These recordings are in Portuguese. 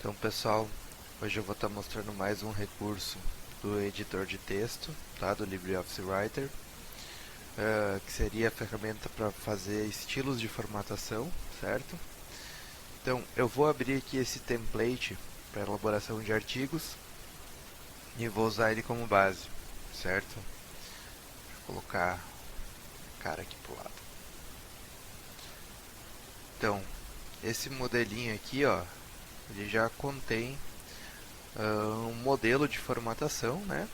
Então, pessoal, hoje eu vou estar mostrando mais um recurso do editor de texto, tá? Do LibreOffice Writer, que seria a ferramenta para fazer estilos de formatação, certo? Então, eu vou abrir aqui esse template para elaboração de artigos e vou usar ele como base, certo? Vou colocar a cara aqui pro lado. Então, esse modelinho aqui, ó, ele já contém um modelo de formatação, né,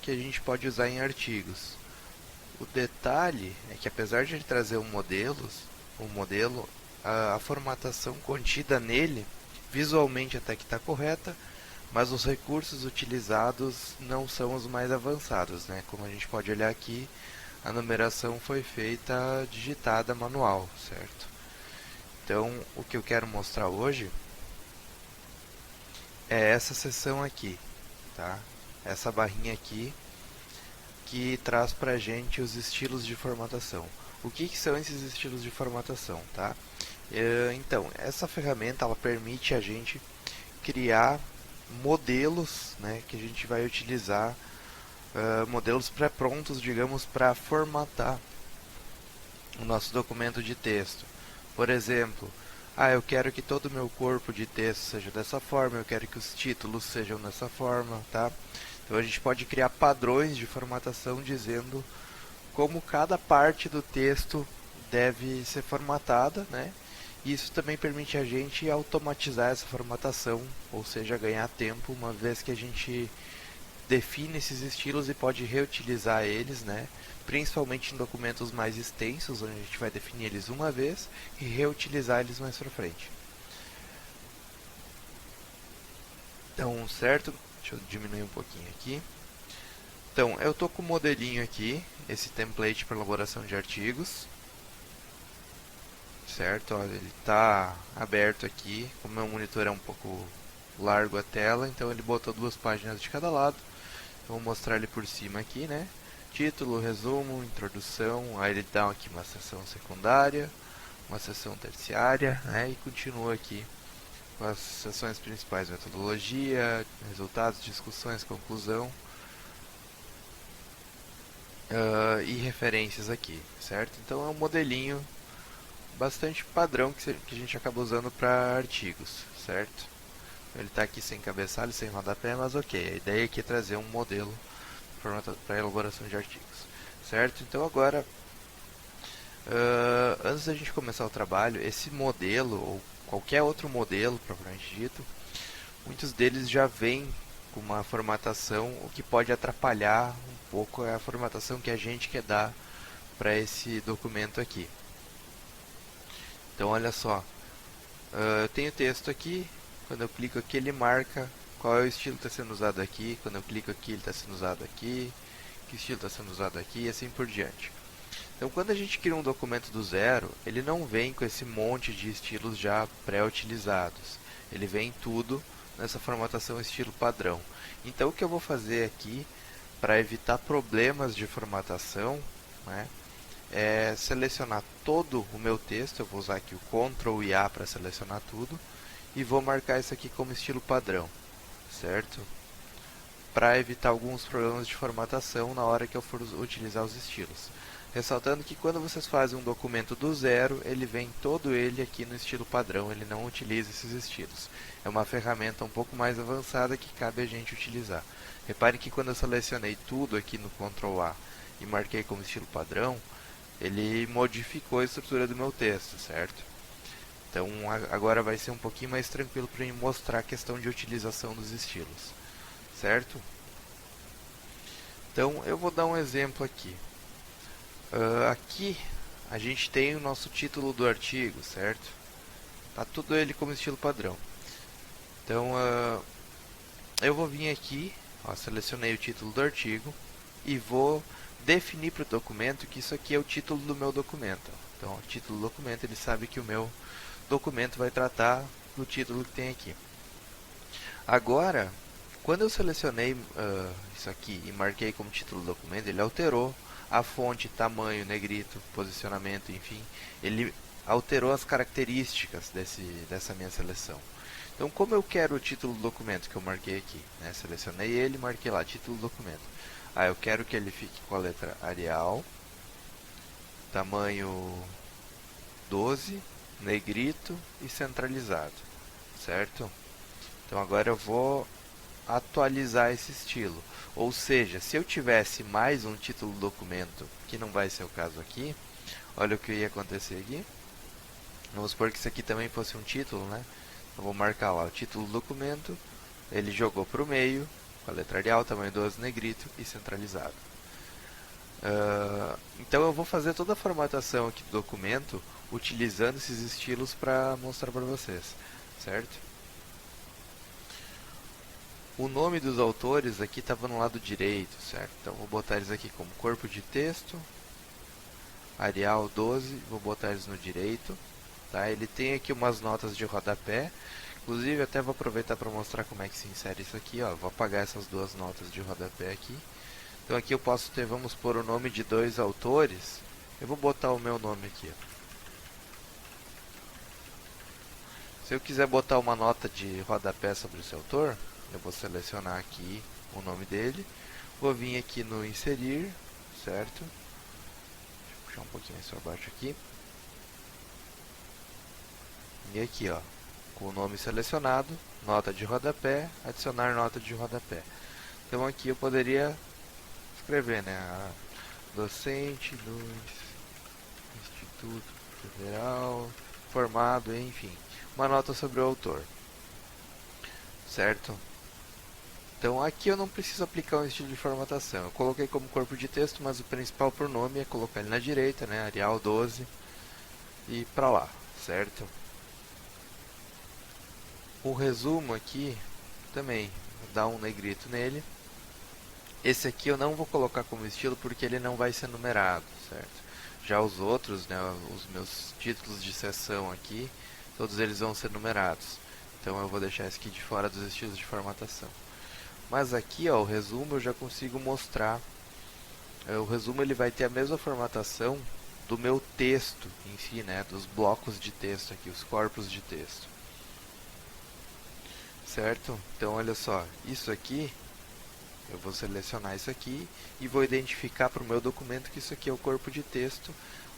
que a gente pode usar em artigos. O detalhe é que, apesar de ele trazer um modelo, a formatação contida nele, visualmente até que está correta, mas os recursos utilizados não são os mais avançados, né? Como a gente pode olhar aqui, a numeração foi feita digitada manual, certo? Então, o que eu quero mostrar hoje é essa seção aqui, tá? Essa barrinha aqui que traz para a gente os estilos de formatação. O que são esses estilos de formatação, tá? Então, essa ferramenta ela permite a gente criar modelos, né, que a gente vai utilizar, modelos pré-prontos, digamos, para formatar o nosso documento de texto. Por exemplo, eu quero que todo o meu corpo de texto seja dessa forma, eu quero que os títulos sejam dessa forma, tá? Então a gente pode criar padrões de formatação dizendo como cada parte do texto deve ser formatada, né? E isso também permite a gente automatizar essa formatação, ou seja, ganhar tempo, uma vez que a gente define esses estilos e pode reutilizar eles, né? Principalmente em documentos mais extensos, onde a gente vai definir eles uma vez e reutilizar eles mais para frente. Então, certo? Deixa eu diminuir um pouquinho aqui. Então, eu estou com o modelinho aqui, esse template para elaboração de artigos. Certo? Olha, ele está aberto aqui. Como meu monitor é um pouco largo a tela, então ele botou duas páginas de cada lado. Vou mostrar ele por cima aqui, né? Título, resumo, introdução. Aí ele dá aqui uma seção secundária, uma seção terciária, né? E continua aqui com as seções principais: metodologia, resultados, discussões, conclusão e referências aqui, certo? Então é um modelinho bastante padrão que a gente acaba usando para artigos, certo? Ele está aqui sem cabeçalho, sem rodapé, mas ok. A ideia aqui é trazer um modelo para elaboração de artigos, certo? Então agora, antes da gente começar o trabalho, esse modelo, ou qualquer outro modelo, propriamente dito, muitos deles já vêm com uma formatação, o que pode atrapalhar um pouco a formatação que a gente quer dar para esse documento aqui. Então olha só, eu tenho texto aqui, quando eu clico aqui ele marca qual é o estilo que está sendo usado aqui, quando eu clico aqui ele está sendo usado aqui, que estilo está sendo usado aqui e assim por diante. Então quando a gente cria um documento do zero, ele não vem com esse monte de estilos já pré-utilizados, ele vem tudo nessa formatação estilo padrão. Então o que eu vou fazer aqui, para evitar problemas de formatação, né, é selecionar todo o meu texto. Eu vou usar aqui o Ctrl e A para selecionar tudo e vou marcar isso aqui como estilo padrão, certo? Para evitar alguns problemas de formatação na hora que eu for utilizar os estilos. Ressaltando que quando vocês fazem um documento do zero, ele vem todo ele aqui no estilo padrão, ele não utiliza esses estilos. É uma ferramenta um pouco mais avançada que cabe a gente utilizar. Reparem que quando eu selecionei tudo aqui no Ctrl A e marquei como estilo padrão, ele modificou a estrutura do meu texto, certo? Então agora vai ser um pouquinho mais tranquilo para mim mostrar a questão de utilização dos estilos, certo? Então eu vou dar um exemplo aqui. Aqui a gente tem o nosso título do artigo, certo? Tá tudo ele como estilo padrão. Então eu vou vir aqui, selecionei o título do artigo e vou definir para o documento que isso aqui é o título do meu documento. Então, o título do documento, ele sabe que o meu documento vai tratar do título que tem aqui. Agora, quando eu selecionei isso aqui e marquei como título do documento, ele alterou a fonte, tamanho, negrito, posicionamento, enfim, ele alterou as características dessa minha seleção. Então, como eu quero o título do documento que eu marquei aqui, né? Selecionei ele, marquei lá, título do documento. Eu quero que ele fique com a letra Arial, tamanho 12, negrito e centralizado, certo? Então agora eu vou atualizar esse estilo. Ou seja, se eu tivesse mais um título do documento, que não vai ser o caso aqui, olha o que ia acontecer aqui. Vamos supor que isso aqui também fosse um título, né? Eu vou marcar lá o título do documento, ele jogou para o meio, com a letra Arial, tamanho 12, negrito e centralizado. Então eu vou fazer toda a formatação aqui do documento utilizando esses estilos para mostrar para vocês, certo? O nome dos autores aqui estava no lado direito, certo? Então vou botar eles aqui como corpo de texto, Arial 12, vou botar eles no direito. Tá? Ele tem aqui umas notas de rodapé, inclusive até vou aproveitar para mostrar como é que se insere isso aqui. Ó. Vou apagar essas duas notas de rodapé aqui. Então aqui eu posso ter, vamos pôr o nome de dois autores. Eu vou botar o meu nome aqui. Ó. Se eu quiser botar uma nota de rodapé sobre esse autor, eu vou selecionar aqui o nome dele. Vou vir aqui no inserir, certo? Deixa eu puxar um pouquinho mais para baixo aqui. E aqui, ó, com o nome selecionado, nota de rodapé, adicionar nota de rodapé. Então aqui eu poderia escrever, né, docente do Instituto Federal, formado, enfim, uma nota sobre o autor, certo? Então aqui eu não preciso aplicar um estilo de formatação, eu coloquei como corpo de texto, mas o principal pronome é colocar ele na direita, né, Arial 12, e para lá, certo? O resumo aqui também, vou dar um negrito nele. Esse aqui eu não vou colocar como estilo porque ele não vai ser numerado, certo? Já os outros, né, os meus títulos de seção aqui, todos eles vão ser numerados. Então eu vou deixar esse aqui de fora dos estilos de formatação. Mas aqui, ó, o resumo eu já consigo mostrar. O resumo ele vai ter a mesma formatação do meu texto em si, né, dos blocos de texto aqui, os corpos de texto. Certo? Então olha só, isso aqui, eu vou selecionar isso aqui e vou identificar para o meu documento que isso aqui é o corpo de texto.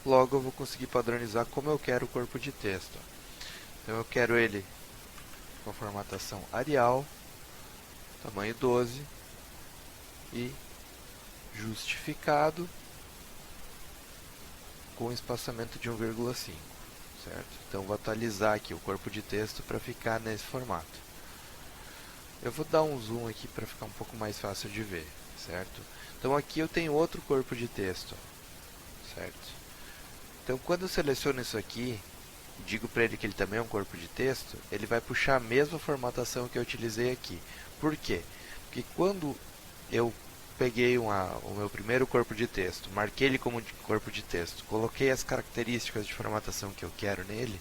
Logo eu vou conseguir padronizar como eu quero o corpo de texto. Então eu quero ele com a formatação Arial, tamanho 12 e justificado com espaçamento de 1,5, certo? Então vou atualizar aqui o corpo de texto para ficar nesse formato. Eu vou dar um zoom aqui para ficar um pouco mais fácil de ver, certo? Então aqui eu tenho outro corpo de texto, certo? Então quando eu seleciono isso aqui, digo para ele que ele também é um corpo de texto, ele vai puxar a mesma formatação que eu utilizei aqui. Por quê? Porque quando eu peguei o meu primeiro corpo de texto, marquei ele como corpo de texto, coloquei as características de formatação que eu quero nele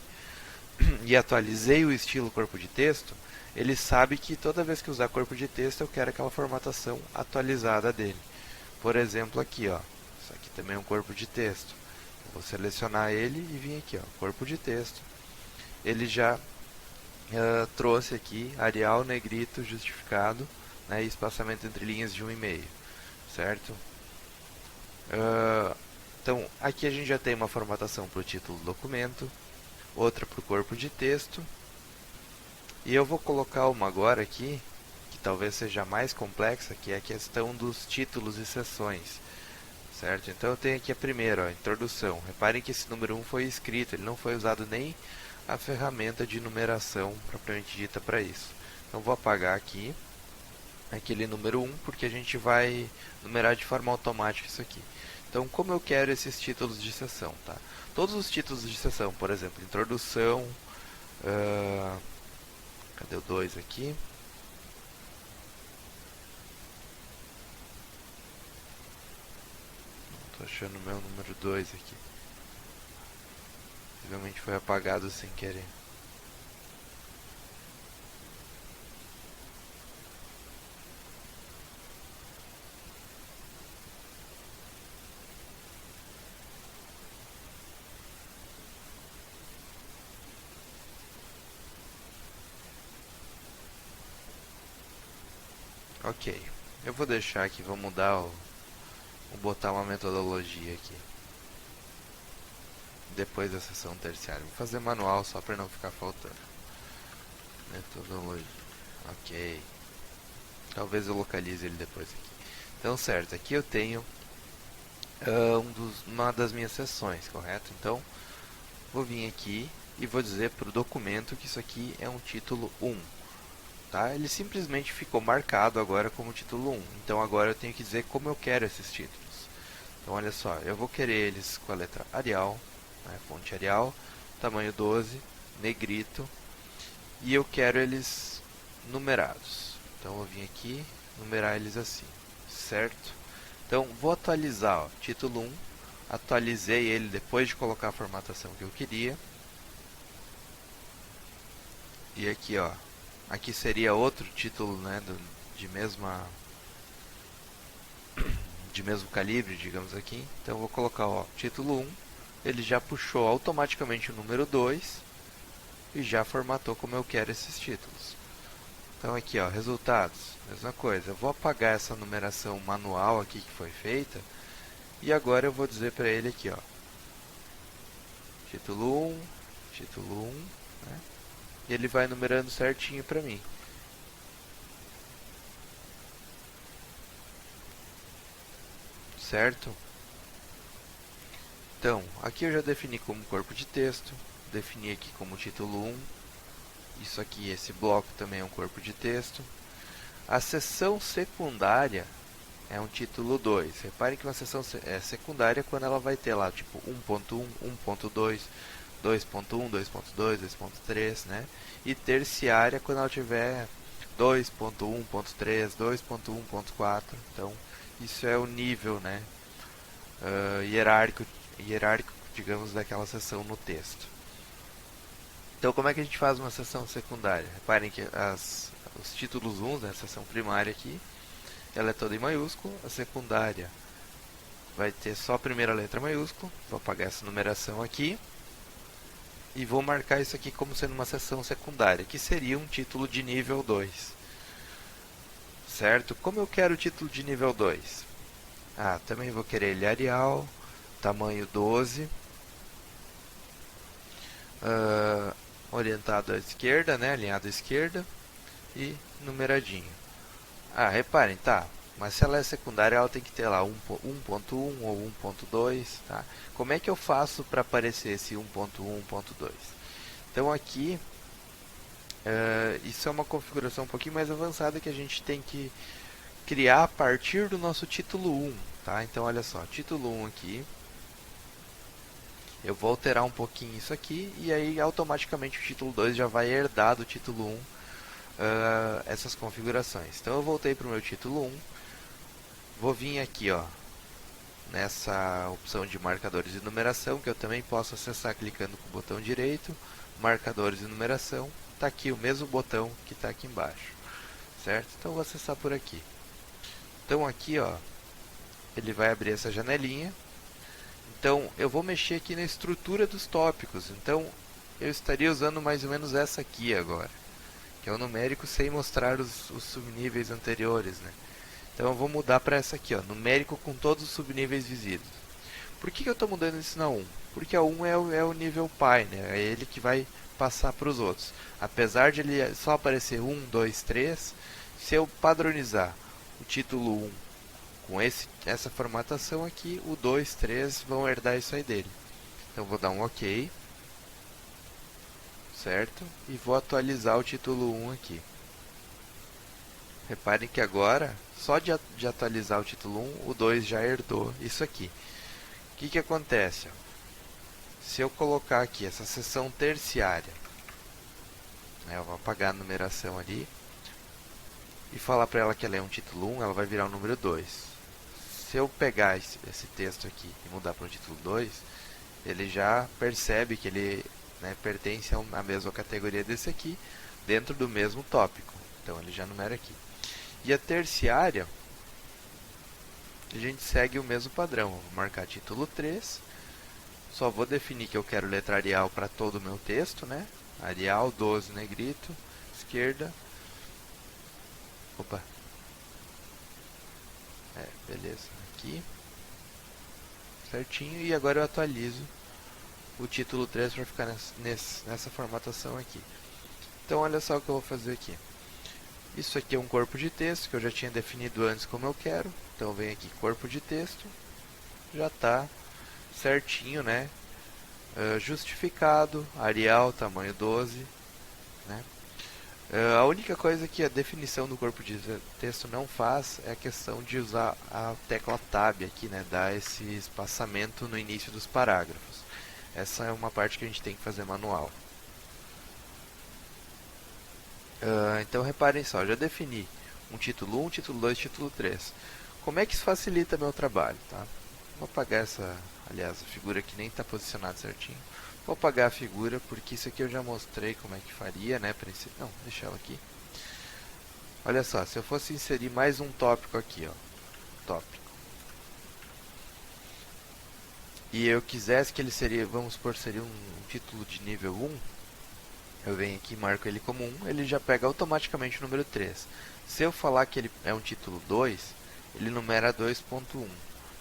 e atualizei o estilo corpo de texto, ele sabe que toda vez que usar corpo de texto eu quero aquela formatação atualizada dele. Por exemplo aqui, ó, isso aqui também é um corpo de texto. Eu vou selecionar ele e vir aqui, ó, corpo de texto. Ele já trouxe aqui Arial, negrito, justificado, né, e espaçamento entre linhas de 1,5, certo? Então aqui a gente já tem uma formatação para o título do documento, outra para o corpo de texto. E eu vou colocar uma agora aqui, que talvez seja mais complexa, que é a questão dos títulos e seções, certo? Então eu tenho aqui a primeira, ó, introdução. Reparem que esse número 1 foi escrito, ele não foi usado nem a ferramenta de numeração propriamente dita para isso. Então vou apagar aqui aquele número 1, porque a gente vai numerar de forma automática isso aqui. Então como eu quero esses títulos de seção, tá? Todos os títulos de seção, por exemplo, introdução, cadê o 2 aqui? Não estou achando o meu número 2 aqui. Possivelmente foi apagado sem querer. Ok, eu vou deixar aqui, vou mudar vou botar uma metodologia aqui. Depois da seção terciária. Vou fazer manual só para não ficar faltando. Metodologia. Ok. Talvez eu localize ele depois aqui. Então, certo. Aqui eu tenho uma das minhas seções, correto? Então, vou vir aqui e vou dizer para o documento que isso aqui é um título 1. Tá? Ele simplesmente ficou marcado agora como título 1. Então, agora eu tenho que dizer como eu quero esses títulos. Então, olha só. Eu vou querer eles com a letra Arial, né, fonte Arial, tamanho 12, negrito, e eu quero eles numerados. Então eu vou vir aqui numerar eles assim, certo? Então vou atualizar, ó, título 1, atualizei ele depois de colocar a formatação que eu queria. E aqui, ó, aqui seria outro título, né, de mesmo calibre, digamos aqui. Então eu vou colocar, ó, título 1. Ele já puxou automaticamente o número 2 e já formatou como eu quero esses títulos. Então aqui, ó, resultados, mesma coisa. Eu vou apagar essa numeração manual aqui que foi feita e agora eu vou dizer para ele aqui, ó, título 1, título 1, né? E ele vai numerando certinho para mim. Certo? Então, aqui eu já defini como corpo de texto, defini aqui como título 1, isso aqui, esse bloco também é um corpo de texto. A seção secundária é um título 2. Reparem que uma seção secundária quando ela vai ter lá tipo 1.1, 1.2, 2.1, 2.2, 2.3, né? E terciária quando ela tiver 2.1.3, 2.1.4. Então, isso é o nível, né, hierárquico, digamos, daquela seção no texto. Então, como é que a gente faz uma seção secundária? Reparem que os títulos 1, né, a seção primária aqui, ela é toda em maiúsculo. A secundária vai ter só a primeira letra maiúsculo. Vou apagar essa numeração aqui. E vou marcar isso aqui como sendo uma seção secundária, que seria um título de nível 2. Certo? Como eu quero o título de nível 2? Também vou querer ele Arial, tamanho 12. Orientado à esquerda, né, alinhado à esquerda e numeradinho. Reparem, tá, mas se ela é secundária, ela tem que ter lá 1.1 ou 1.2, tá? Como é que eu faço para aparecer esse 1.1, 1.2? Então aqui, isso é uma configuração um pouquinho mais avançada que a gente tem que criar a partir do nosso título 1, tá? Então olha só, título 1 aqui. Eu vou alterar um pouquinho isso aqui e aí automaticamente o título 2 já vai herdar do título 1 essas configurações. Então eu voltei para o meu título 1, vou vir aqui, ó, nessa opção de marcadores e numeração, que eu também posso acessar clicando com o botão direito, marcadores e numeração, está aqui o mesmo botão que está aqui embaixo, certo? Então vou acessar por aqui. Então aqui, ó, ele vai abrir essa janelinha. Então, eu vou mexer aqui na estrutura dos tópicos. Então, eu estaria usando mais ou menos essa aqui agora, que é o numérico sem mostrar os subníveis anteriores, né? Então, eu vou mudar para essa aqui, ó, numérico com todos os subníveis visíveis. Por que eu estou mudando isso na 1? Porque a 1 é o nível pai, né? É ele que vai passar para os outros. Apesar de ele só aparecer 1, 2, 3, se eu padronizar o título 1 com essa formatação aqui, o 2, 3 vão herdar isso aí dele. Então vou dar um OK, certo? E vou atualizar o título 1 aqui. Reparem que agora, só de atualizar o título 1, o 2 já herdou isso aqui. O que acontece? Se eu colocar aqui essa seção terciária, né, eu vou apagar a numeração ali, e falar para ela que ela é um título 1, ela vai virar o número 2. Se eu pegar esse texto aqui e mudar para o título 2, ele já percebe que ele, né, pertence à mesma categoria desse aqui, dentro do mesmo tópico. Então ele já numera aqui. E a terciária, a gente segue o mesmo padrão. Vou marcar título 3, só vou definir que eu quero letra Arial para todo o meu texto, né? Arial 12 negrito, esquerda. Opa! Beleza, aqui certinho, e agora eu atualizo o título 3 para ficar nessa formatação aqui. Então olha só o que eu vou fazer aqui. Isso aqui é um corpo de texto que eu já tinha definido antes como eu quero. Então vem aqui corpo de texto, já está certinho, né? Justificado, Arial, tamanho 12, né? A única coisa que a definição do corpo de texto não faz é a questão de usar a tecla Tab aqui, né? Dar esse espaçamento no início dos parágrafos. Essa é uma parte que a gente tem que fazer manual. Então reparem só, já defini um título 1, título 2, título 3. Como é que isso facilita meu trabalho? Tá? Vou apagar essa, aliás, a figura que nem está posicionada certinho. Vou apagar a figura porque isso aqui eu já mostrei como é que faria, né? Não, deixa ela aqui. Olha só, se eu fosse inserir mais um tópico aqui, ó, tópico, e eu quisesse que ele seria, vamos supor, seria um título de nível 1, eu venho aqui e marco ele como 1, ele já pega automaticamente o número 3. Se eu falar que ele é um título 2, ele numera 2.1.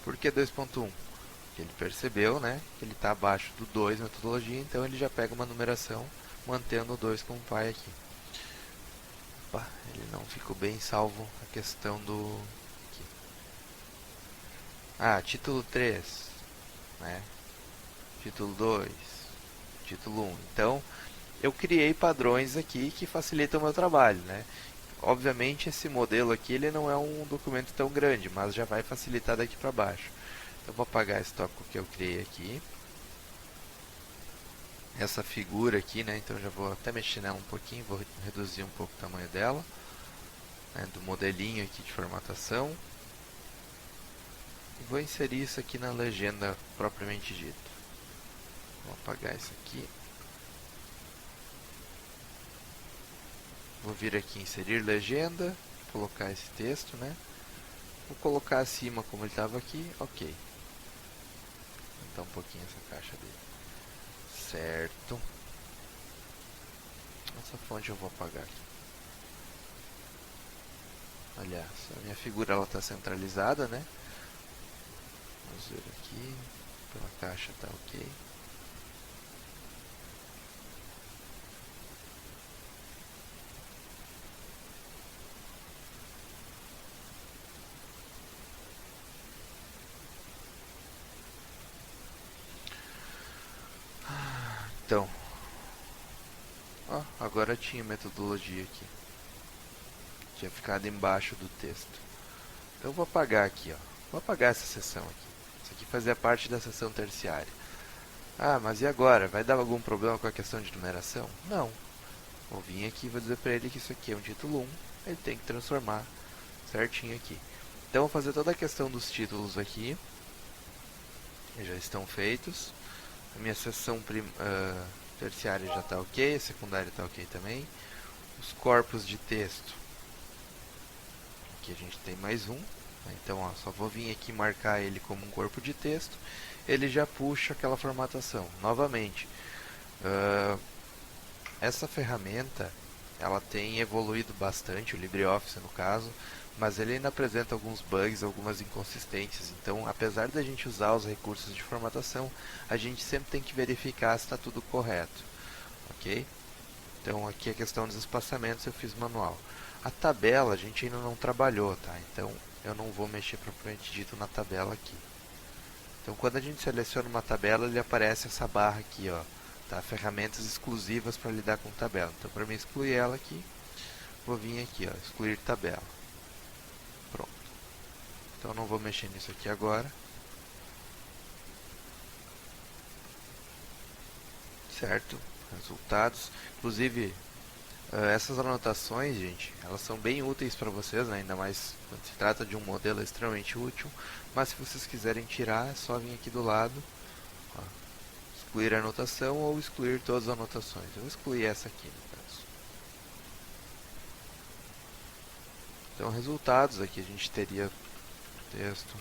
Por que 2.1? Porque ele percebeu, né, que ele está abaixo do 2 metodologia, então ele já pega uma numeração mantendo o 2 como pai aqui. Opa, ele não ficou bem salvo a questão do... Aqui. Título 3, né? Título 2, título 1. Então, eu criei padrões aqui que facilitam o meu trabalho, né? Obviamente esse modelo aqui ele não é um documento tão grande, mas já vai facilitar daqui para baixo. Então vou apagar esse tópico que eu criei aqui. Essa figura aqui, né? Então já vou até mexer nela um pouquinho, vou reduzir um pouco o tamanho dela, né, do modelinho aqui de formatação. E vou inserir isso aqui na legenda propriamente dita. Vou apagar isso aqui. Vou vir aqui em inserir legenda, colocar esse texto, né? Vou colocar acima como ele estava aqui, ok. Vou aumentar um pouquinho essa caixa dele. Certo. Essa fonte eu vou apagar aqui. Aliás, a minha figura está centralizada, né? Vamos ver aqui. Pela caixa está ok. Então, agora tinha metodologia aqui. Tinha ficado embaixo do texto. Então eu vou apagar aqui, ó. Vou apagar essa seção aqui. Isso aqui fazia parte da seção terciária. Mas e agora? Vai dar algum problema com a questão de numeração? Não. Vou vir aqui e vou dizer para ele que isso aqui é um título 1. Ele tem que transformar certinho aqui. Então vou fazer toda a questão dos títulos aqui. Já estão feitos. A minha seção terciária já está ok, a secundária está ok também. Os corpos de texto. Aqui a gente tem mais um. Então só vou vir aqui marcar ele como um corpo de texto. Ele já puxa aquela formatação. Novamente, essa ferramenta ela tem evoluído bastante, o LibreOffice no caso, mas ele ainda apresenta alguns bugs, algumas inconsistências. Então, apesar da gente usar os recursos de formatação, a gente sempre tem que verificar se está tudo correto, ok? Então, aqui a questão dos espaçamentos eu fiz manual. A tabela a gente ainda não trabalhou, tá? Então, eu não vou mexer propriamente dito na tabela aqui. Então, quando a gente seleciona uma tabela, ele aparece essa barra aqui, ó. Tá? Ferramentas exclusivas para lidar com tabela. Então, para mim excluir ela aqui, vou vir aqui, ó, excluir tabela. Pronto. Então, não vou mexer nisso aqui agora. Certo? Resultados. Inclusive, essas anotações, gente, elas são bem úteis para vocês, né? Ainda mais quando se trata de um modelo extremamente útil. Mas se vocês quiserem tirar, é só vir aqui do lado, ó, excluir a anotação ou excluir todas as anotações. Eu vou excluir essa aqui, no caso. Então, resultados, aqui a gente teria texto.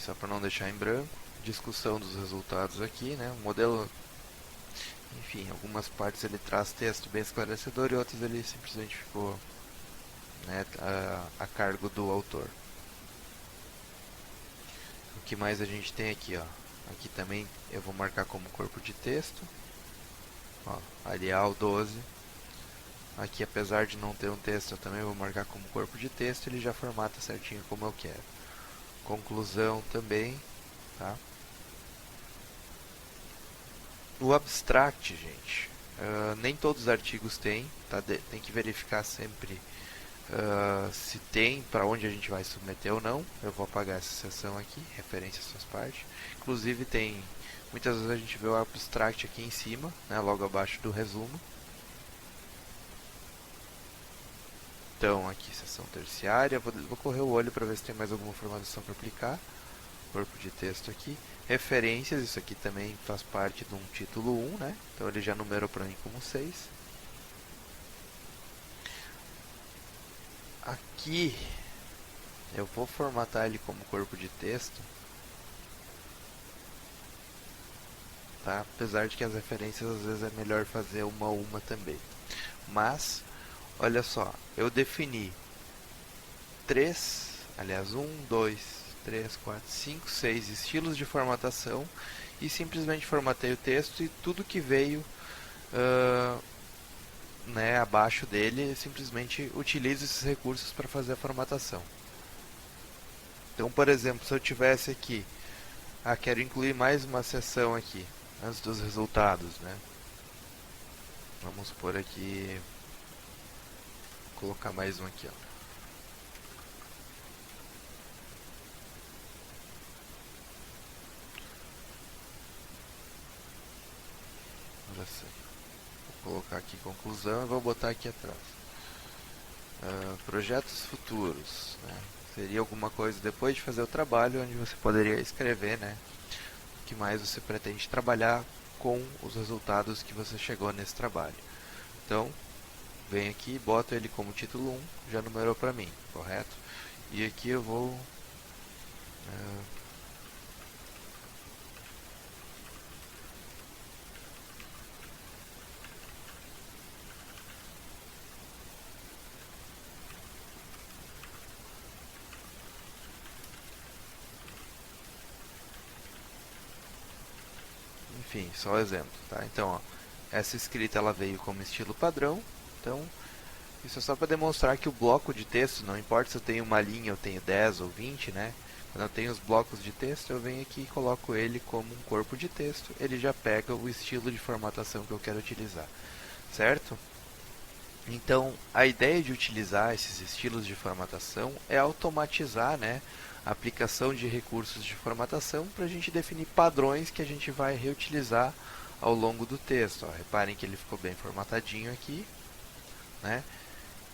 só para não deixar em branco. Discussão dos resultados aqui, né? O modelo, enfim, algumas partes ele traz texto bem esclarecedor e outras ele simplesmente ficou, né, a cargo do autor. O que mais a gente tem aqui, ó? Aqui também eu vou marcar como corpo de texto, ó, Arial 12. Aqui, apesar de não ter um texto, eu também vou marcar como corpo de texto, ele já formata certinho como eu quero. Conclusão também, tá? O abstract, gente, nem todos os artigos têm, tá? Tem que verificar sempre se tem, para onde a gente vai submeter ou não. Eu vou apagar essa seção aqui, referência às suas partes. Inclusive tem, muitas vezes a gente vê o abstract aqui em cima, né, logo abaixo do resumo. Então aqui seção terciária, vou correr o olho para ver se tem mais alguma formatação para aplicar. Corpo de texto aqui. Referências, isso aqui também faz parte de um título 1, né? Então ele já numerou para mim como 6. Aqui eu vou formatar ele como corpo de texto, tá? Apesar de que as referências às vezes é melhor fazer uma a uma também. Mas, olha só, eu defini 1, 2, 3, 4, 5, 6 estilos de formatação e simplesmente formatei o texto e tudo que veio né, abaixo dele, simplesmente utilizo esses recursos para fazer a formatação. Então, por exemplo, se eu tivesse aqui, quero incluir mais uma seção aqui, antes dos resultados, né? Vamos por aqui, vou colocar mais um aqui, ó. Olha só. Vou colocar aqui conclusão e vou botar aqui atrás. Projetos futuros, né? Seria alguma coisa depois de fazer o trabalho, onde você poderia escrever, né, o que mais você pretende trabalhar com os resultados que você chegou nesse trabalho. Então, venho aqui e boto ele como título 1, já numerou para mim, correto? E aqui eu vou enfim, só um exemplo, tá? Então, ó, essa escrita ela veio como estilo padrão, então isso é só para demonstrar que o bloco de texto, não importa se eu tenho uma linha, eu tenho 10 ou 20, né? Quando eu tenho os blocos de texto, eu venho aqui e coloco ele como um corpo de texto, ele já pega o estilo de formatação que eu quero utilizar, certo? Então, a ideia de utilizar esses estilos de formatação é automatizar, né, a aplicação de recursos de formatação para a gente definir padrões que a gente vai reutilizar ao longo do texto. Ó, reparem que ele ficou bem formatadinho aqui, né?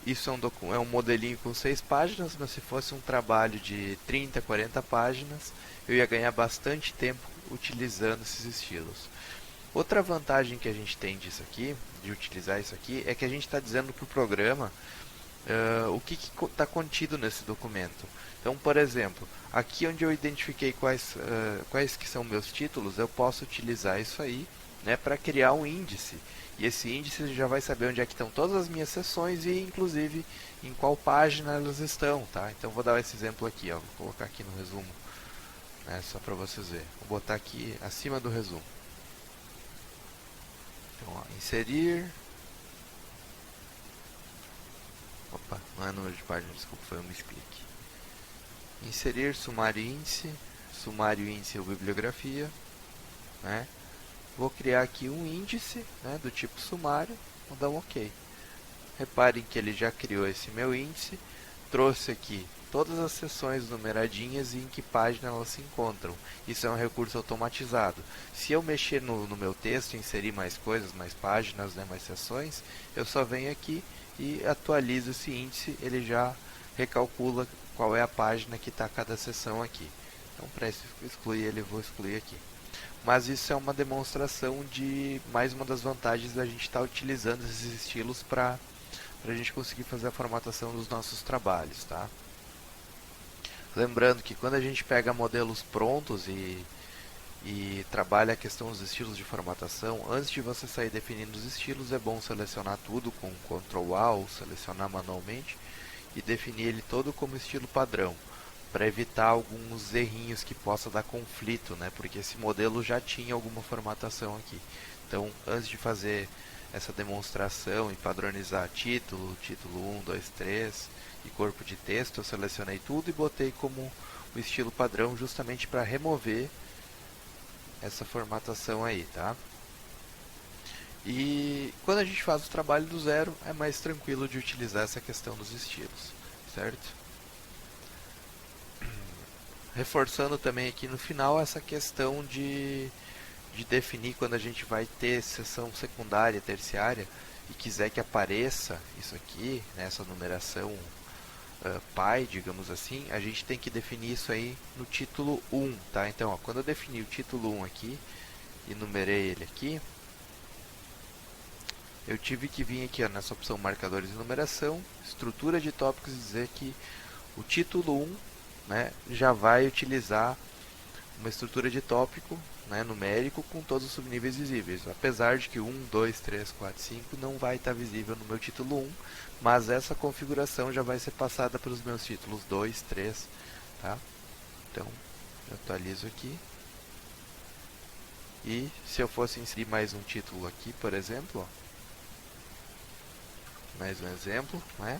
Isso é um modelinho com 6 páginas, mas se fosse um trabalho de 30, 40 páginas, eu ia ganhar bastante tempo utilizando esses estilos. Outra vantagem que a gente tem disso aqui, de utilizar isso aqui, é que a gente está dizendo para o programa o que está contido nesse documento. Então, por exemplo, aqui onde eu identifiquei quais que são meus títulos, eu posso utilizar isso aí, né, para criar um índice. E esse índice já vai saber onde é que estão todas as minhas seções e, inclusive, em qual página elas estão, tá? Então, vou dar esse exemplo aqui, ó, vou colocar aqui no resumo, né, só para vocês verem. Vou botar aqui acima do resumo. Então, ó, inserir. Opa, não é número de página, desculpa, foi um misclick. Inserir sumário índice ou bibliografia, né? Vou criar aqui um índice, né, do tipo sumário, vou dar um OK. Reparem que ele já criou esse meu índice, trouxe aqui todas as seções numeradinhas e em que página elas se encontram. Isso é um recurso automatizado. Se eu mexer no meu texto, inserir mais coisas, mais páginas, né, mais seções, eu só venho aqui e atualizo esse índice, ele já recalcula qual é a página que está cada seção aqui. Então, para excluir ele, eu vou excluir aqui. Mas isso é uma demonstração de mais uma das vantagens da gente estar utilizando esses estilos para a gente conseguir fazer a formatação dos nossos trabalhos, tá? Lembrando que quando a gente pega modelos prontos e trabalha a questão dos estilos de formatação, antes de você sair definindo os estilos, é bom selecionar tudo com Ctrl A ou selecionar manualmente e definir ele todo como estilo padrão, para evitar alguns errinhos que possa dar conflito, né? Porque esse modelo já tinha alguma formatação aqui. Então, antes de fazer essa demonstração e padronizar título, título 1, 2, 3 e corpo de texto, eu selecionei tudo e botei como o estilo padrão justamente para remover essa formatação aí, tá? E quando a gente faz o trabalho do zero, é mais tranquilo de utilizar essa questão dos estilos, certo? Reforçando também aqui no final essa questão de definir quando a gente vai ter seção secundária, terciária, e quiser que apareça isso aqui, né, essa numeração pai, digamos assim, a gente tem que definir isso aí no título 1, tá? Então, ó, quando eu definir o título 1 aqui, e numerei ele aqui, eu tive que vir aqui ó, nessa opção marcadores de numeração, estrutura de tópicos e dizer que o título 1, né, já vai utilizar uma estrutura de tópico, né, numérico com todos os subníveis visíveis, apesar de que 1, 2, 3, 4, 5 não vai estar visível no meu título 1, mas essa configuração já vai ser passada para os meus títulos 2, 3, tá? Então, eu atualizo aqui. E se eu fosse inserir mais um título aqui, por exemplo, ó, mais um exemplo, né?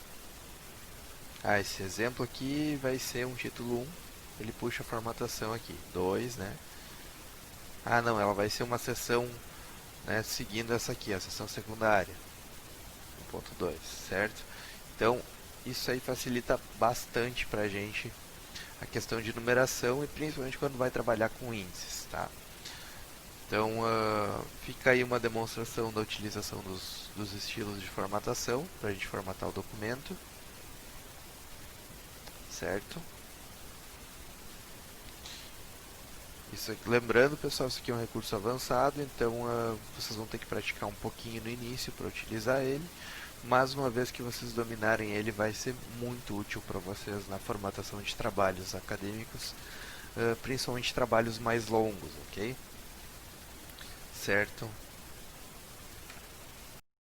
Esse exemplo aqui vai ser um título 1, ele puxa a formatação aqui, 2, né? Não, ela vai ser uma seção, né, seguindo essa aqui, a seção secundária, 1.2, certo? Então, isso aí facilita bastante para a gente a questão de numeração e principalmente quando vai trabalhar com índices, tá? Então, fica aí uma demonstração da utilização dos estilos de formatação para a gente formatar o documento, certo? Isso aqui, lembrando, pessoal, isso aqui é um recurso avançado, então vocês vão ter que praticar um pouquinho no início para utilizar ele, mas uma vez que vocês dominarem ele, vai ser muito útil para vocês na formatação de trabalhos acadêmicos, principalmente trabalhos mais longos, ok? Certo?